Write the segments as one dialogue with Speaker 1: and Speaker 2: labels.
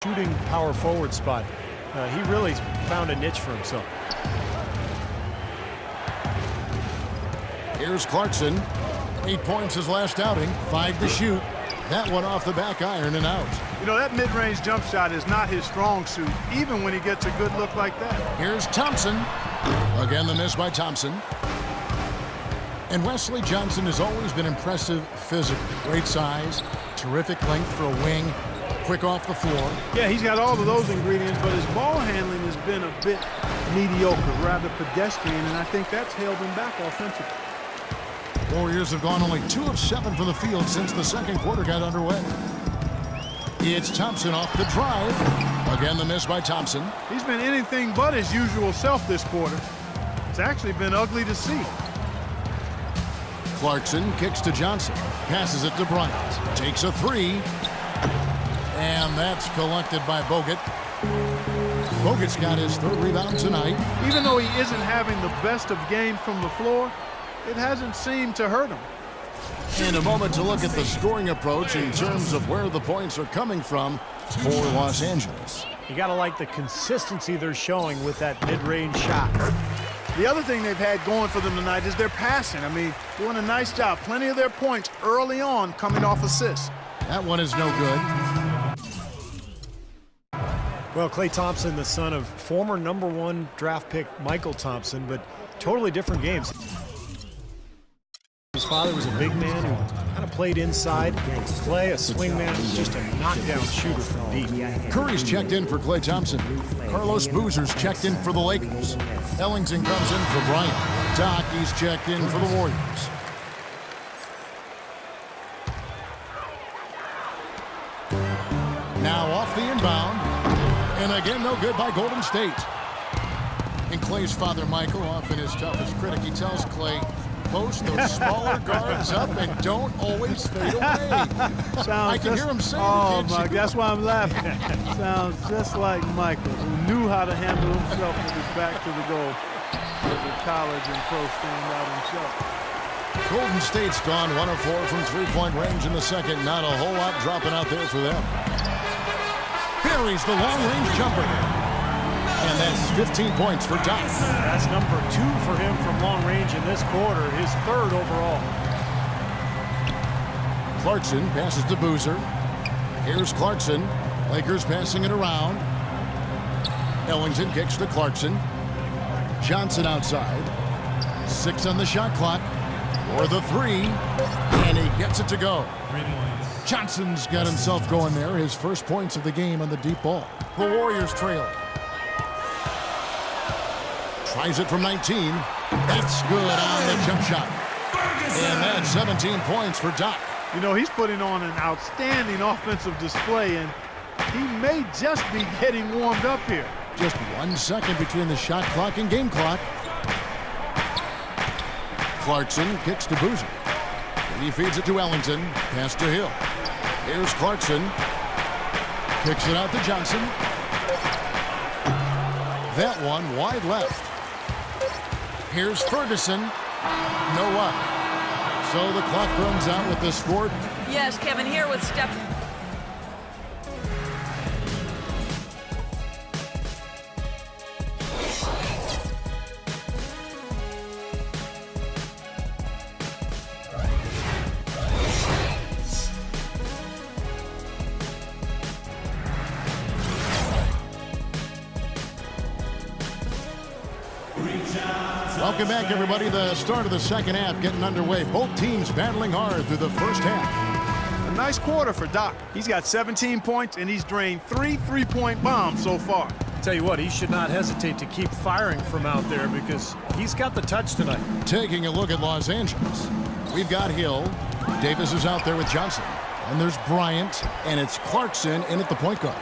Speaker 1: shooting power forward spot. He really found a niche for himself.
Speaker 2: Here's Clarkson. 8 points his last outing, 5 to shoot. That one off the back iron and out.
Speaker 3: You know, that mid-range jump shot is not his strong suit, even when he gets a good look like that.
Speaker 2: Here's Thompson. Again, the miss by Thompson. And Wesley Johnson has always been impressive physically. Great size, terrific length for a wing, quick off the floor.
Speaker 3: Yeah, he's got all of those ingredients, but his ball handling has been a bit mediocre, rather pedestrian, and I think that's held him back offensively.
Speaker 2: Warriors have gone only 2 of 7 from the field since the second quarter got underway. It's Thompson off the drive. Again, the miss by Thompson.
Speaker 3: He's been anything but his usual self this quarter. It's actually been ugly to see.
Speaker 2: Clarkson kicks to Johnson. Passes it to Bryant. Takes a 3. And that's collected by Bogut. Bogut's got his 3rd rebound tonight.
Speaker 3: Even though he isn't having the best of games from the floor, it hasn't seemed to hurt him.
Speaker 2: In a moment to look at the scoring approach in terms of where the points are coming from for Los Angeles.
Speaker 1: You got to like the consistency they're showing with that mid-range shot.
Speaker 3: The other thing they've had going for them tonight is their passing. I mean, doing a nice job. Plenty of their points early on coming off assists.
Speaker 2: That one is no good.
Speaker 1: Well, Klay Thompson, the son of former #1 draft pick Michael Thompson, but totally different games. His father was a big man who kind of played inside. Klay, a swing man, just a knockdown shooter from deep.
Speaker 2: Curry's checked in for Klay Thompson. Carlos Boozer's checked in for the Lakers. Ellington comes in for Bryant. Doc, he's checked in for the Warriors. Now off the inbound. And again, no good by Golden State. And Klay's father, Michael, often his toughest critic, he tells Klay, post those smaller guards up and don't always fade away. I can hear him saying
Speaker 3: oh, Mike, that's why I'm laughing. Sounds just like Michael, who knew how to handle himself with his back to the goal as a college and pro standout himself.
Speaker 2: Golden State's gone 1 of 4 from 3-point range in the second. Not a whole lot dropping out there for them. Buries the long-range jumper. And that's 15 points for Doc.
Speaker 1: That's number 2 for him from long range in this quarter, his 3rd overall.
Speaker 2: Clarkson passes to Boozer. Here's Clarkson. Lakers passing it around. Ellington kicks to Clarkson. Johnson outside. 6 on the shot clock. For the 3. And he gets it to go. Johnson's got himself going there. His first points of the game on the deep ball. The Warriors trail. Tries it from 19. That's good on the jump shot. And that's 17 points for Doc.
Speaker 3: You know, he's putting on an outstanding offensive display, and he may just be getting warmed up here.
Speaker 2: Just 1 second between the shot clock and game clock. Clarkson kicks to Boozer. He feeds it to Ellington. Pass to Hill. Here's Clarkson. Kicks it out to Johnson. That one wide left. Here's Ferguson. No luck. So the clock runs out with the score.
Speaker 4: Yes, Kevin, here with Steph.
Speaker 2: Welcome back, everybody. The start of the second half getting underway. Both teams battling hard through the first half.
Speaker 3: A nice quarter for Doc. He's got 17 points, and he's drained 3 3-point bombs so far.
Speaker 1: Tell you what, he should not hesitate to keep firing from out there because he's got the touch tonight.
Speaker 2: Taking a look at Los Angeles. We've got Hill. Davis is out there with Johnson. And there's Bryant, and it's Clarkson in at the point guard.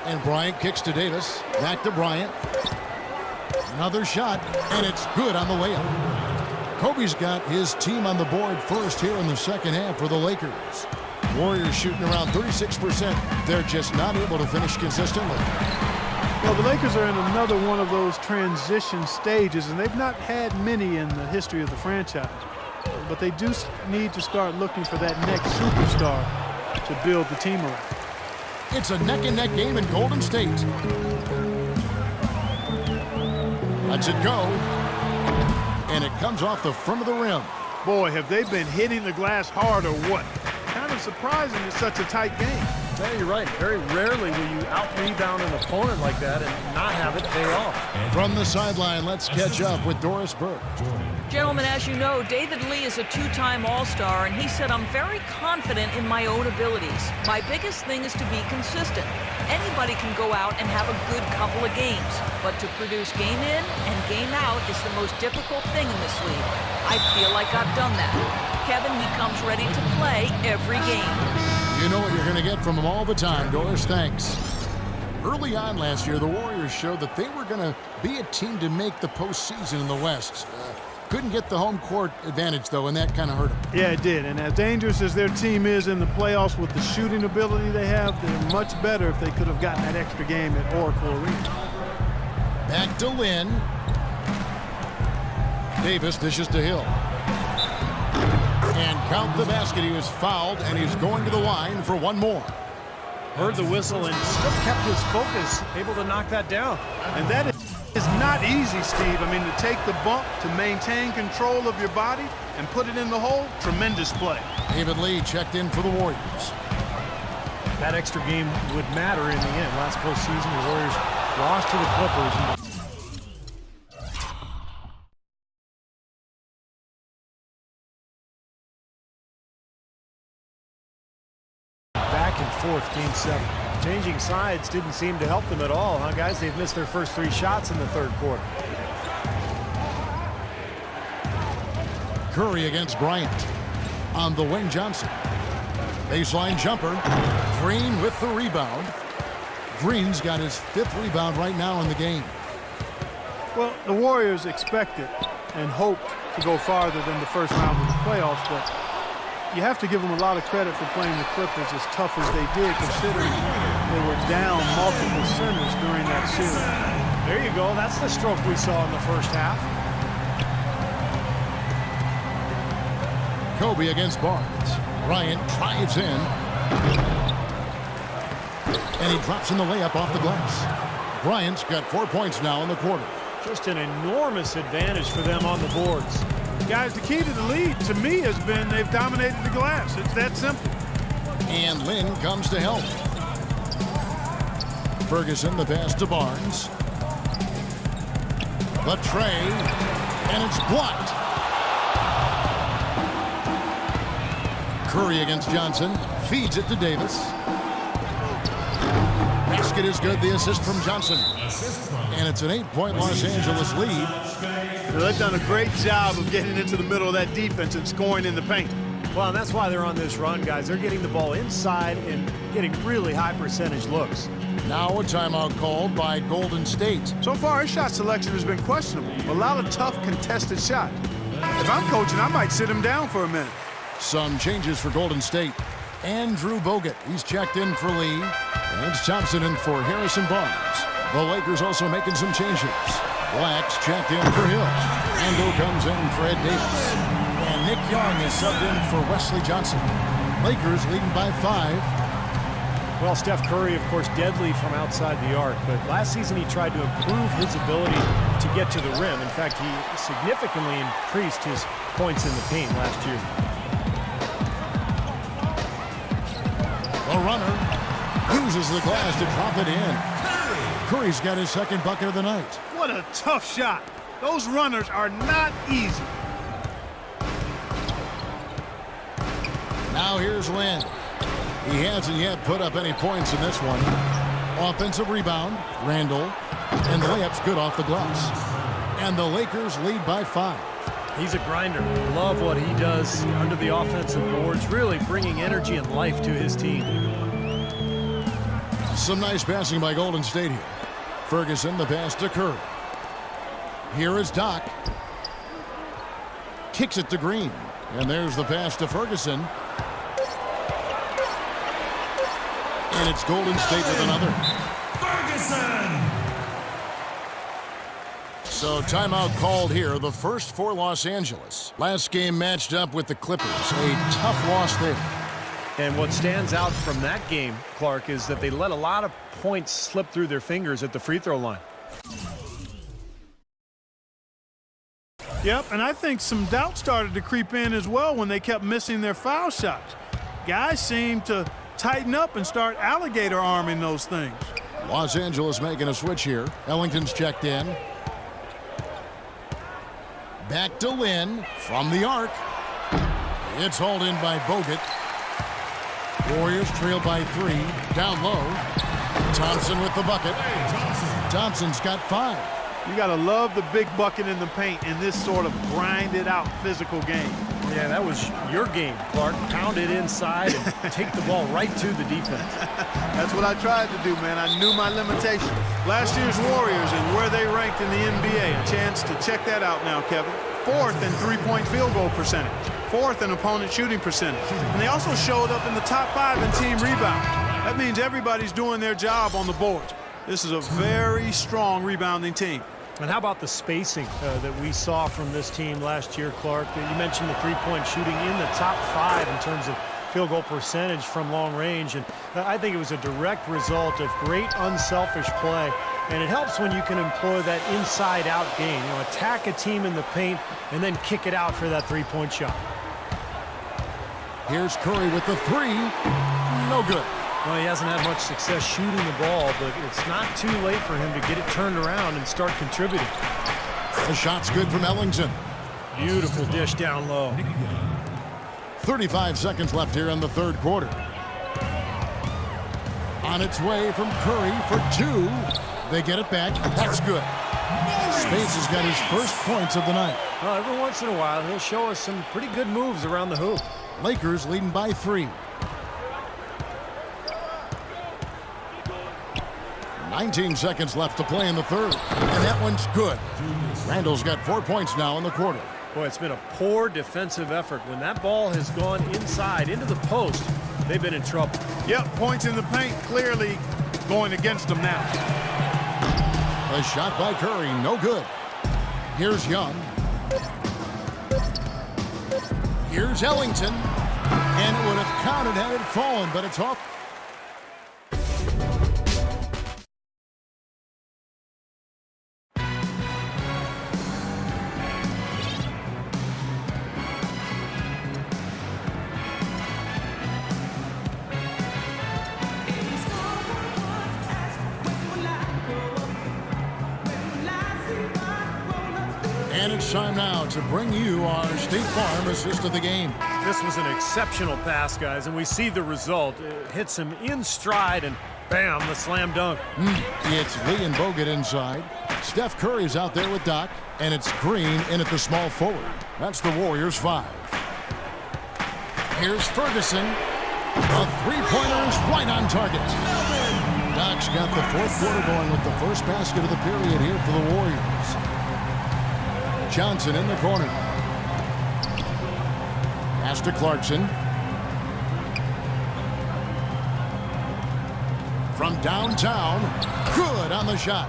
Speaker 2: And Bryant kicks to Davis. Back to Bryant. Another shot, and it's good on the layup. Kobe's got his team on the board first here in the second half for the Lakers. Warriors shooting around 36%. They're just not able to finish consistently.
Speaker 3: Well, the Lakers are in another one of those transition stages, and they've not had many in the history of the franchise. But they do need to start looking for that next superstar to build the team around.
Speaker 2: It's a neck-and-neck game in Golden State. Lets it go. And it comes off the front of the rim.
Speaker 3: Boy, have they been hitting the glass hard or what? Kind of surprising it's such a tight game.
Speaker 1: Yeah, you're right. Very rarely will you out-rebound an opponent like that and not have it pay off.
Speaker 2: From the sideline, let's catch up with Doris Burke.
Speaker 4: Gentlemen, as you know, David Lee is a two-time All-Star, and he said, "I'm very confident in my own abilities. My biggest thing is to be consistent. Anybody can go out and have a good couple of games, but to produce game in and game out is the most difficult thing in this league. I feel like I've done that." Kevin, he comes ready to play every game.
Speaker 2: You know what you're going to get from him all the time, Doris. Thanks. Early on last year, the Warriors showed that they were going to be a team to make the postseason in the West. Couldn't get the home court advantage, though, and that kind of hurt them.
Speaker 3: Yeah, it did. And as dangerous as their team is in the playoffs with the shooting ability they have, they're much better if they could have gotten that extra game at Oracle Arena.
Speaker 2: Back to Lynn. Davis dishes to Hill. And count the basket. He was fouled, and he's going to the line for one more.
Speaker 1: Heard the whistle and still kept his focus, able to knock that down.
Speaker 3: And that is not easy, Steve. I mean, to take the bump, to maintain control of your body, and put it in the hole, tremendous play.
Speaker 2: David Lee checked in for the Warriors.
Speaker 1: That extra game would matter in the end. Last postseason, the Warriors lost to the Clippers. Back and forth, game 7. Changing sides didn't seem to help them at all, huh, guys? They've missed their first 3 shots in the third quarter.
Speaker 2: Curry against Bryant. On the wing, Johnson. Baseline jumper. Green with the rebound. Green's got his 5th rebound right now in the game.
Speaker 3: Well, the Warriors expected and hoped to go farther than the first round of the playoffs, but you have to give them a lot of credit for playing the Clippers as tough as they did, considering they were down multiple centers during that series.
Speaker 1: There you go. That's the stroke we saw in the first half.
Speaker 2: Kobe against Barnes. Bryant drives in. And he drops in the layup off the glass. Bryant's got 4 points now in the quarter.
Speaker 1: Just an enormous advantage for them on the boards.
Speaker 3: Guys, the key to the lead, to me, has been they've dominated the glass. It's that simple.
Speaker 2: And Lynn comes to help. Ferguson, the pass to Barnes. The tray, and it's blocked. Curry against Johnson, feeds it to Davis. Basket is good, the assist from Johnson. And it's an 8-point Los Angeles lead.
Speaker 3: So they've done a great job of getting into the middle of that defense and scoring in the paint.
Speaker 1: Well, and that's why they're on this run, guys. They're getting the ball inside and getting really high percentage looks.
Speaker 2: Now a timeout called by Golden State.
Speaker 3: So far, his shot selection has been questionable. A lot of tough contested shots. If I'm coaching, I might sit him down for a minute.
Speaker 2: Some changes for Golden State. Andrew Bogut, he's checked in for Lee. And it's Thompson in for Harrison Barnes. The Lakers also making some changes. Black's checked in for Hill. Ando comes in for Ed Davis. And Nick Young is subbed in for Wesley Johnson. Lakers leading by 5.
Speaker 1: Well, Steph Curry, of course, deadly from outside the arc, but last season he tried to improve his ability to get to the rim. In fact, he significantly increased his points in the paint last year.
Speaker 2: The runner uses the glass to drop it in. Curry's got his 2nd bucket of the night.
Speaker 3: What a tough shot. Those runners are not easy.
Speaker 2: Now here's Lynn. He hasn't yet put up any points in this one. Offensive rebound, Randall. And the layup's good off the glass. And the Lakers lead by 5.
Speaker 1: He's a grinder. Love what he does under the offensive boards, really bringing energy and life to his team.
Speaker 2: Some nice passing by Golden State here. Ferguson, the pass to Curry. Here is Doc. Kicks it to Green. And there's the pass to Ferguson. And it's Golden State with another.
Speaker 5: Ferguson!
Speaker 2: So timeout called here, the first for Los Angeles. Last game matched up with the Clippers. A tough loss there.
Speaker 1: And what stands out from that game, Clark, is that they let a lot of points slip through their fingers at the free throw line.
Speaker 3: Yep, and I think some doubt started to creep in as well when they kept missing their foul shots. Guys seem to tighten up and start alligator arming those things.
Speaker 2: Los Angeles making a switch here. Ellington's checked in. Back to Lynn from the arc. It's hauled in by Bogut. Warriors trail by 3. Down low. Thompson with the bucket. Thompson's got 5.
Speaker 3: You got to love the big bucket in the paint in this sort of grinded-out physical game.
Speaker 1: Yeah, that was your game, Clark. Pound it inside and take the ball right to the defense.
Speaker 3: That's what I tried to do, man. I knew my limitations. Last year's Warriors and where they ranked in the NBA. A chance to check that out now, Kevin. 4th in three-point field goal percentage. 4th in opponent shooting percentage. And they also showed up in the top 5 in team rebound. That means everybody's doing their job on the boards. This is a very strong rebounding team.
Speaker 1: And how about the spacing that we saw from this team last year, Clark? You mentioned the three-point shooting in the top 5 in terms of field goal percentage from long range. And I think it was a direct result of great unselfish play. And it helps when you can employ that inside-out game. You know, attack a team in the paint and then kick it out for that three-point shot.
Speaker 2: Here's Curry with the 3. No good.
Speaker 1: Well, he hasn't had much success shooting the ball, but it's not too late for him to get it turned around and start contributing.
Speaker 2: The shot's good from Ellington.
Speaker 1: Beautiful dish down low.
Speaker 2: 35 seconds left here in the third quarter. On its way from Curry for 2. They get it back. That's good. Spades has got his first points of the night.
Speaker 1: Well, every once in a while, he'll show us some pretty good moves around the hoop.
Speaker 2: Lakers leading by 3. 19 seconds left to play in the third. And that one's good. Randall's got 4 points now in the quarter.
Speaker 1: Boy, it's been a poor defensive effort. When that ball has gone inside into the post, they've been in trouble.
Speaker 3: Yep, points in the paint clearly going against them now.
Speaker 2: A shot by Curry, no good. Here's Young. Here's Ellington. And it would have counted had it fallen, but it's off. And it's time now to bring you our State Farm assist of the game.
Speaker 1: This was an exceptional pass, guys, and we see the result. It hits him in stride, and bam, the slam dunk.
Speaker 2: It's Lee and Bogut inside. Steph Curry's out there with Doc, and it's Green in at the small forward. That's the Warriors 5. Here's Ferguson. A three-pointer is right on target. Doc's got the fourth quarter going with the first basket of the period here for the Warriors. Johnson in the corner. Pass to Clarkson. From downtown. Good on the shot.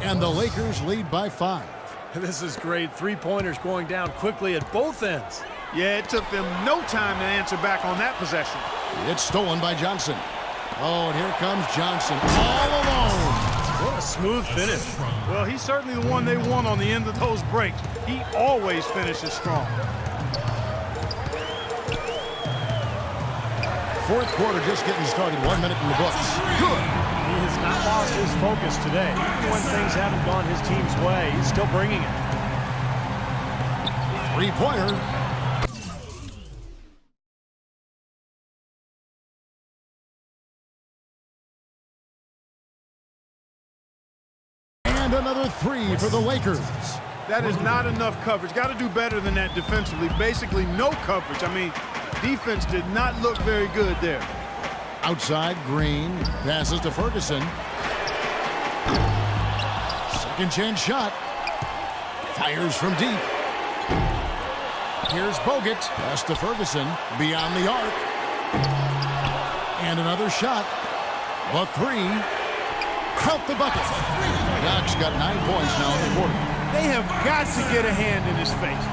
Speaker 2: And the Lakers lead by 5.
Speaker 1: This is great. Three-pointers going down quickly at both ends.
Speaker 3: Yeah, it took them no time to answer back on that possession.
Speaker 2: It's stolen by Johnson. Oh, and here comes Johnson all alone.
Speaker 1: What a smooth finish.
Speaker 3: Well, he's certainly the one they want on the end of those breaks. He always finishes strong.
Speaker 2: Fourth quarter just getting started. 1 minute in the books. Good.
Speaker 1: He has not lost his focus today. Even when things haven't gone his team's way, he's still bringing it.
Speaker 2: Three-pointer. And another 3 for the Lakers.
Speaker 3: That is not enough coverage. Got to do better than that defensively. Basically no coverage. I mean, defense did not look very good there.
Speaker 2: Outside, Green passes to Ferguson. Second chance shot. Fires from deep. Here's Bogut. Pass to Ferguson. Beyond the arc. And another shot. The 3. Count the bucket. Doc's got 9 points now in the quarter.
Speaker 3: They have got to get a hand in his face.